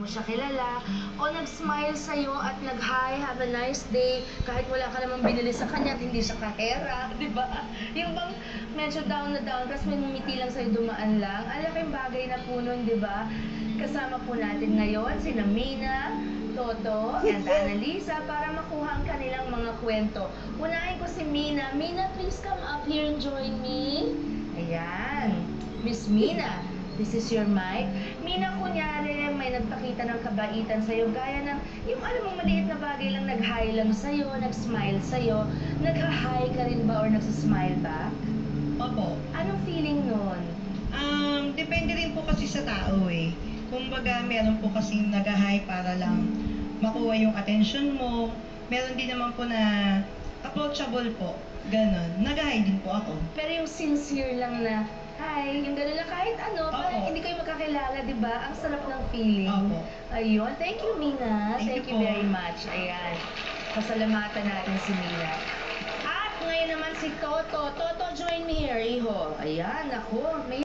mo siya kilala, o nag-smile sa'yo at nag-hi, have a nice day, kahit wala ka namang binili sa kanya at hindi siya kahera, di ba? Yung bang medyo down na down, kasi may ngumiti lang sa'yo, dumaan lang. Ang laking bagay na po nun, di ba? Kasama po natin ngayon sina Mina, Toto, and Annalisa para makuha ang kanilang mga kwento. Unahin ko si Mina. Mina, please come up here and join me. Ayan. Miss Mina, this is your mic. Mina, kunyari, may nagpakita ng kabaitan sa'yo, gaya ng, yung alam mo, maliit na bagay lang, nag-hi lang sa'yo, nag-smile sa'yo, nag-hi ka rin ba or nag-smile back? Opo. Anong feeling nun? Depende rin po kasi sa tao eh. Kumbaga, meron po kasing nag-hi para lang makuha yung attention mo. Meron din naman po na approachable po. Ganon. Nag-hi din po ako. Pero yung sincere lang na, hi, yung gano'n lang kahit ano, parang Opo. hindi kayo magkakilala, di ba? Ang sarap ng feeling. Opo. Ayun. Thank you, Mina. Thank Thank you you po. very much. Ayan. Pasalamatan natin si Mina. At ngayon naman si Toto. Toto, join me here, iho. Ayan, ako. May